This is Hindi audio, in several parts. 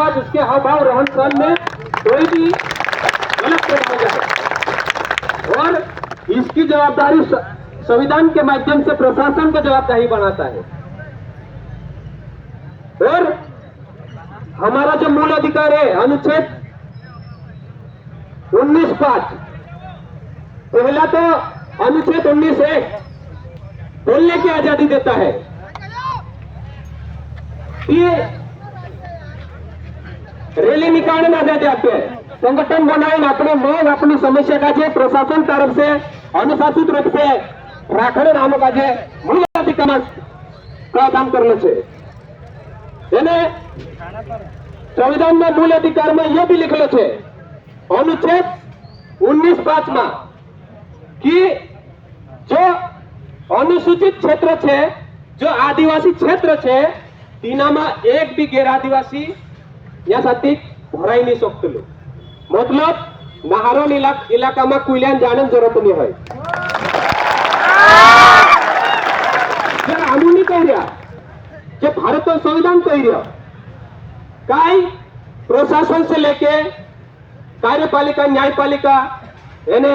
रिवाज, उसके हाव भाव, रहन सहन में कोई भी गलत प्रभाव जाए। और इसकी जवाबदारी संविधान के माध्यम से प्रशासन को जवाबदारी बनाता है। और हमारा जो मूल अधिकार है अनुच्छेद 19(5), पहला तो अनुच्छेद 19(1) बोलने की आजादी देता है। ये रैली निकालने आजादी आते हैं, संगठन बनाए अपने मांग अपनी समस्या का जे प्रशासन तरफ से अनुशासित रूप से राखने नामों का जे मूल अधिकार प्रावधान करने से संविधान में मूल अधिकार में यह भी लिखलो छे अनुच्छेद 19(5) में कि जो अनुसूचित क्षेत्र छे, जो आदिवासी क्षेत्र छे, तीनाમાં एक भी गैर आदिवासी या साथी भराई नहीं सकते। मतलब नहारोन इलाका में कुलियान जाने जरूरत नहीं है। कानूनी कह रहा जो भारत का संविधान कह रहा काई प्रशासन से लेके कार्यपालिका न्यायपालिका यानी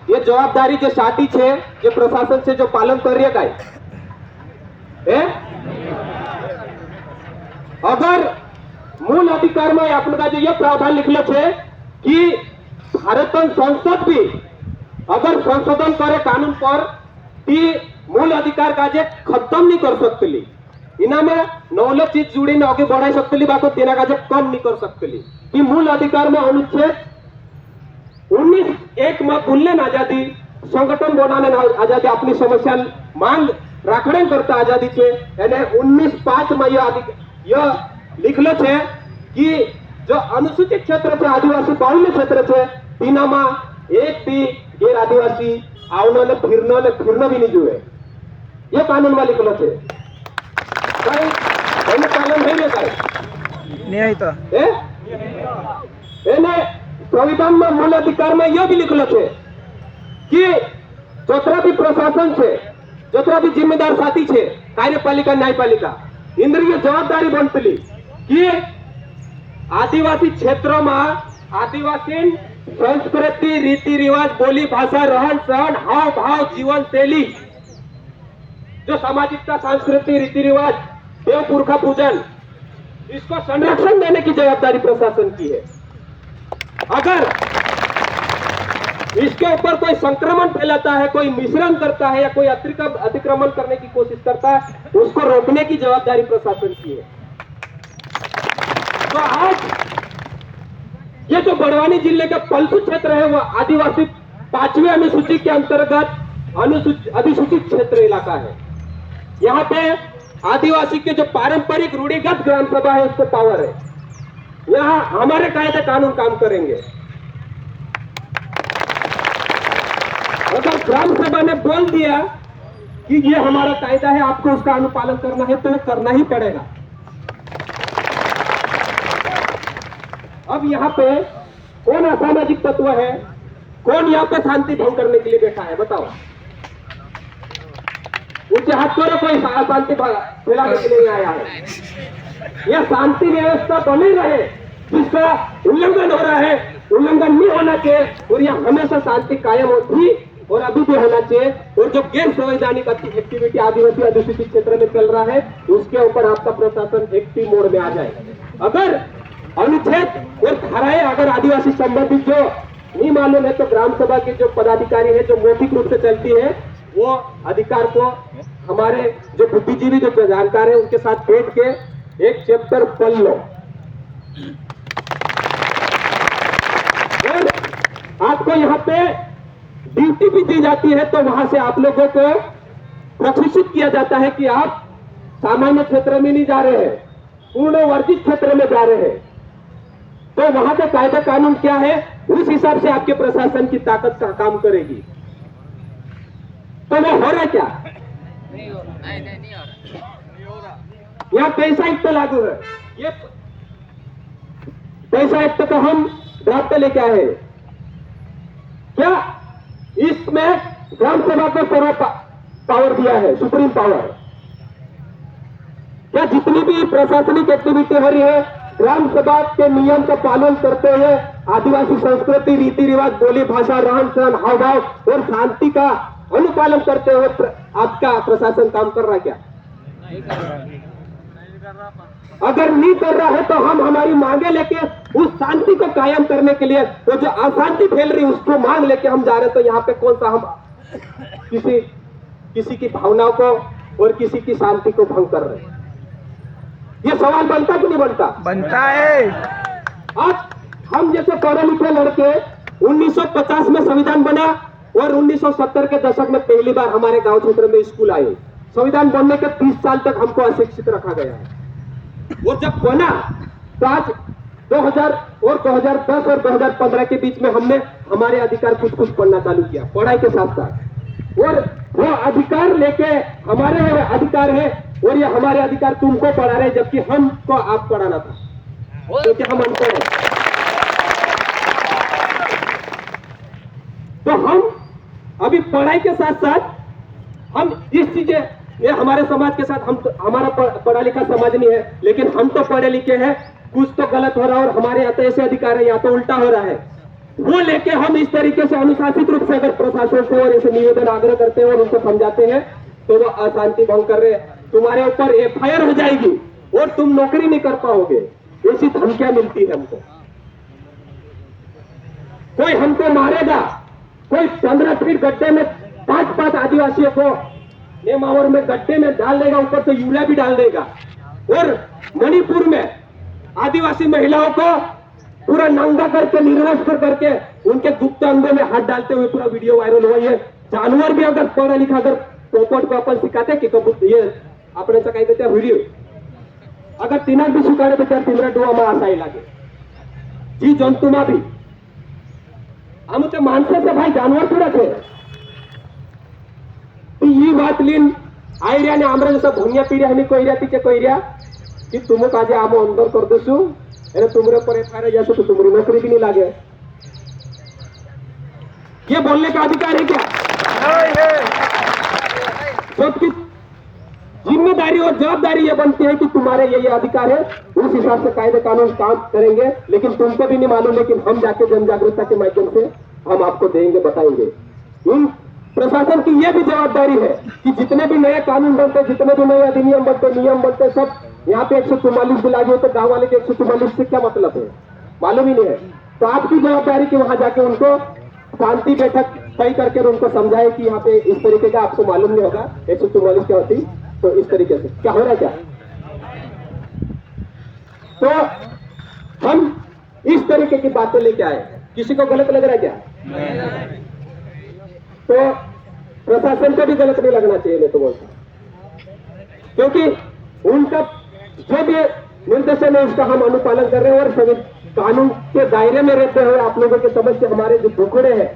ये जवाबदारी जो साथी छे जो प्रशासन से जो पालन कर रही है। अगर मूल अधिकार में अपना जो ये प्रावधान लिखलो छे कि भारत संसद भी अगर संशोधन करे कानून पर ती मूल अधिकार का जे खत्म नहीं कर सकती, इना में नौले चीज जुड़ी ने आगे बढ़ाई सकती बाको तेना का जे कम नहीं कर सकती कि मूल अधिकार में अनुच्छेद 19(1) में बोलने न आजादी, संगठन बनाने आजादी, अपनी समस्या मांग राखने करता आजादी छे। यानी 19(5) में यह लिखलो छे कि जो अनुसूचित क्षेत्र छे, आदिवासी बाहुल्य क्षेत्र छे, तीनामा एक भी गैर आदिवासी आवनो ने फिरनो भी नहीं जुए। ये कानून में लिखलो छे। कानून नहीं है तो संविधान में मूल अधिकार में यह भी लिखलो छे कि जोतरा भी प्रशासन छे, जोतरा भी जिम्मेदार साथी छे, कार्यपालिका न्यायपालिका इंद्रिय जवाबदारी बनती कि आदिवासी क्षेत्रों में आदिवासी संस्कृति, रीति रिवाज, बोली भाषा, रहन सहन, हाव भाव, जीवन शैली, जो सामाजिकता, संस्कृति, रीति रिवाज, देव पुरखा पूजन, इसको संरक्षण देने की जवाबदारी प्रशासन की है। अगर इसके ऊपर कोई संक्रमण फैलाता है, कोई मिश्रण करता है या कोई अतिक्रमण करने की कोशिश करता है, उसको रोकने की जवाबदारी प्रशासन की है। तो आज ये जो बड़वानी जिले का पलसू क्षेत्र है वो आदिवासी 5वीं अनुसूची के अंतर्गत अधिसूचित क्षेत्र इलाका है। यहाँ पे आदिवासी के जो पारंपरिक रूढ़िगत ग्राम सभा है उसको पावर है। यहाँ हमारे कायदे कानून काम करेंगे। अगर ग्राम सभा ने बोल दिया कि ये हमारा कायदा है, आपको उसका अनुपालन करना है, तो करना ही पड़ेगा। अब यहाँ पे कौन असामाजिक तत्व है, कौन यहाँ पे शांति भंग करने के लिए बैठा है, बताओ। ऊंचे हाथ करो, कोई शांति फैलाने के लिए आया है। यह शांति व्यवस्था बनी रहे, जिसका उल्लंघन हो रहा है, उल्लंघन नहीं होना चाहिए और यह हमेशा शांति कायम होती और अभी भी होना चाहिए। और जो गैर संवैधानिक एक्टिविटी आदिवासी अधिसूचित क्षेत्र में चल रहा है, उसके ऊपर आपका प्रशासन एक्टिव मोड में आ जाए। अगर अनुच्छेद और धाराएं अगर आदिवासी संबंधित जो नहीं मालूम है, तो ग्राम सभा के जो पदाधिकारी है, जो मौखिक रूप से चलती है, वो अधिकार को हमारे जो बुद्धिजीवी जो जानकार है उनके साथ बैठ के एक चैप्टर पढ़ लो। और आपको यहाँ पे ड्यूटी भी दी जाती है, तो वहां से आप लोगों को प्रशिक्षित किया जाता है कि आप सामान्य क्षेत्र में नहीं जा रहे हैं, पूर्ण वर्जित क्षेत्र में जा रहे हैं। तो वहां का कायदा कानून क्या है, उस हिसाब से आपके प्रशासन की ताकत का काम करेगी। तो वो हो रहा क्या? नहीं हो रहा। यहाँ पैसा एक्ट लागू है। ये पैसा एक्ट तो हम ड्राफ्ट लेके आए हैं। क्या इसमें ग्राम सभा को सर्व पावर दिया है, सुप्रीम पावर। क्या जितनी भी प्रशासनिक एक्टिविटी हो रही है ग्राम सभा के नियम का पालन करते हुए आदिवासी संस्कृति, रीति रिवाज, बोली भाषा, रहन सहन, हाव भाव और शांति का अनुपालन करते हुए आपका प्रशासन काम कर रहा है क्या? अगर नहीं कर रहा है तो हम हमारी मांगे लेके उस शांति को कायम करने के लिए, वो जो अशांति फैल रही उसको मांग लेके हम जा रहे हैं। तो यहाँ पे कौन सा हम किसी की भावनाओं को और किसी की शांति को भंग कर रहे हैं? ये सवाल बनता कि नहीं बनता? बनता है। आज हम जैसे पढ़े लिखे लड़के 1950 में संविधान बना और 1970 के दशक में पहली बार हमारे गांव क्षेत्र में स्कूल आए। संविधान बनने के 30 साल तक हमको अशिक्षित रखा गया है। और जब बना तो आज 2000 और 2010 और 2015 के बीच में हमने हमारे अधिकार कुछ पढ़ना चालू किया पढ़ाई के साथ साथ। और वो अधिकार लेके हमारे अधिकार है और ये हमारे अधिकार तुमको पढ़ा रहे, जबकि हमको आप पढ़ाना था क्योंकि हम अनपढ़ हैं। तो हम अभी पढ़ाई के साथ साथ हम इस चीजें, ये हमारे समाज के साथ हम हमारा पढ़ा लिखा समाज नहीं है, लेकिन हम तो पढ़े लिखे हैं, कुछ तो गलत हो रहा है और हमारे यहाँ तो ऐसे अधिकार है, यहाँ तो उल्टा हो रहा है। वो लेके हम इस तरीके से अनुशासित रूप से अगर प्रशासन से और ऐसे निवेदन आग्रह करते हैं और उनको समझाते हैं तो वो अशांति भंग कर रहे हैं, तुम्हारे ऊपर FIR हो जाएगी और तुम नौकरी नहीं कर पाओगे, ऐसी धमकियां मिलती है हमको। कोई हमको मारेगा, कोई 15 फीट गड्ढे में 5 आदिवासियों को नेमावर में गड्ढे में डाल देगा, ऊपर से यूरिया भी डाल देगा। और मणिपुर में आदिवासी महिलाओं को पूरा नंगा करके निर्वस्त्र करके उनके गुप्त अंगों में हाथ डालते हुए पूरा वीडियो वायरल हुआ है। जानवर भी अगर पढ़ा लिखा अगर पोपट को अपन सिखाते कि कबूतर ये अपने से देते व्हिडिओ अगर तिनाक भी शिकारे तो त्या तिमरा डोळा असाय लागे जी जंतुमा भी हम ते माणसाचं भाई जानवर थोडा थे। ही बात लीन आयरिया ने आमरा जैसा भुनिया पीरिया हमें कोयरिया पीछे कोयरिया कि तुम काजे आम अंदर कर देसु अरे तुमरे पर FIR जैसे तो तुम्हारी नौकरी भी नहीं लागे। ये बोलने का अधिकार है क्या? सबकी जिम्मेदारी और जवाबदारी ये बनती है कि तुम्हारे ये अधिकार है, उस हिसाब से कायदे कानून काम करेंगे। लेकिन तुमको भी नहीं मालूम, लेकिन हम जाके जन जागरूकता के माध्यम से हम आपको देंगे, बताएंगे। इन प्रशासन की यह भी जवाबदारी है कि जितने भी नए कानून बनते, जितने भी नए अधिनियम बनते, नियम बनते, सब यहाँ पे 144 भी लागू होते, गाँव वाले के 144 से क्या मतलब है मालूम ही नहीं है। तो आपकी जवाबदारी कि वहां जाके उनको शांति बैठक तय करके उनको समझाए कि यहाँ पे इस तरीके का आपको मालूम नहीं होगा 144 क्या होती, तो इस तरीके से क्या हो रहा है क्या। तो हम इस तरीके की बातें लेके आए, किसी को गलत लग रहा है क्या? तो प्रशासन को भी गलत नहीं लगना चाहिए, मैं तो बोलता, क्योंकि उनका जो भी निर्देशन है उसका हम अनुपालन कर रहे हैं और सभी कानून के दायरे में रहते हुए आप लोगों के समझ से हमारे जो दुखड़े हैं,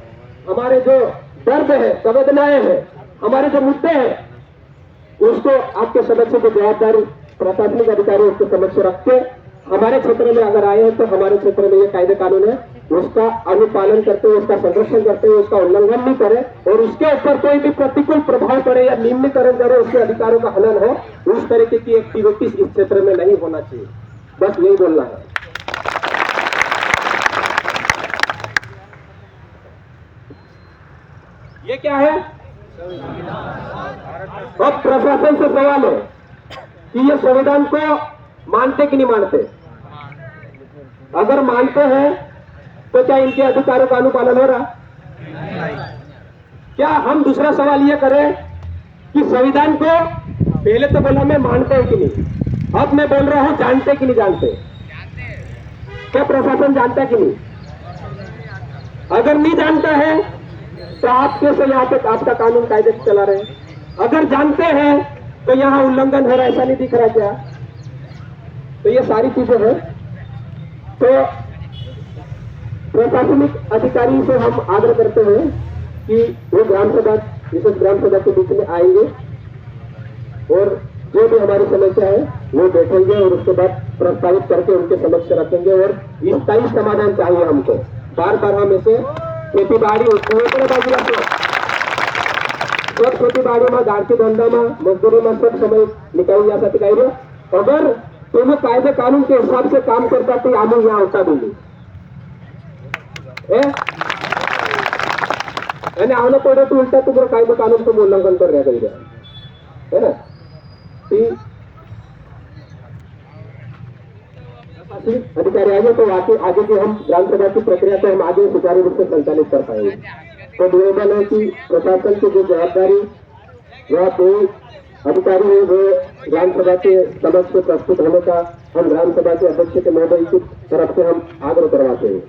हमारे जो दर्द है, संवेदनाएं हैं, हमारे जो मुद्दे हैं, उसको आपके समझ से जो जवाबदारी प्रशासनिक अधिकारी उसके समझ से रख के हमारे क्षेत्र में अगर आए हैं तो हमारे क्षेत्र में ये कायदे कानून है उसका अनुपालन करते हुए, उसका संरक्षण करते हुए, उसका उल्लंघन नहीं करे और उसके ऊपर कोई भी प्रतिकूल प्रभाव पड़े या निम्नीकरण करे, उसके अधिकारों का हनन हो, उस तरीके की एक्टिविटीज इस क्षेत्र में नहीं होना चाहिए। बस यही बोलना है। ये क्या है? अब प्रशासन से सवाल है कि ये संविधान को मानते कि नहीं मानते। अगर मानते हैं तो क्या इनके अधिकारों का अनुपालन हो रहा? क्या हम दूसरा सवाल ये करें कि संविधान को पहले तो बोला मैं मानते हैं कि नहीं, अब मैं बोल रहा हूं जानते कि नहीं जानते। क्या प्रशासन जानता है कि नहीं? अगर नहीं जानता है तो आप कैसे यहाँ पे आपका कानून कायदे से चला रहे हैं? अगर जानते हैं तो यहाँ उल्लंघन हो रहा है, ऐसा नहीं दिख रहा क्या? तो ये सारी चीजें हैं। तो प्रशासनिक अधिकारी से हम आग्रह करते हैं कि वो ग्राम सभा, विशेष ग्राम सभा के बीच में आएंगे और जो भी हमारी समस्या है वो बैठेंगे और उसके बाद प्रस्तावित करके उनके समक्ष रखेंगे और स्थायी समाधान चाहिए हमको। बार बार हम ऐसे खेती बाड़ी सब खेती बाड़ी में, गाड़ के धंधा में, मजदूरी में सब समय निकाली जा सकती है। अगर तुम्हें कायदे कानून के हिसाब से काम करता तो आम्ही यहाँ होता बोली आणि आवलं पडे तो उलटा तुम्हाला कायदे कानून को उल्लंघन कर रहा है ना ती अधिकारी आएंगे तो आगे की हम ग्राम सभा की प्रक्रिया को हम आगे सुचारू रूप से संचालित कर पाएंगे। तो निवेदन है कि प्रशासन की जो जवाबदारी वह दो अधिकारी है वो ग्राम सभा के समक्ष प्रस्तुत होने का हम ग्राम सभा के अध्यक्ष के महोदय की तरफ से हम आग्रह करवाते हैं।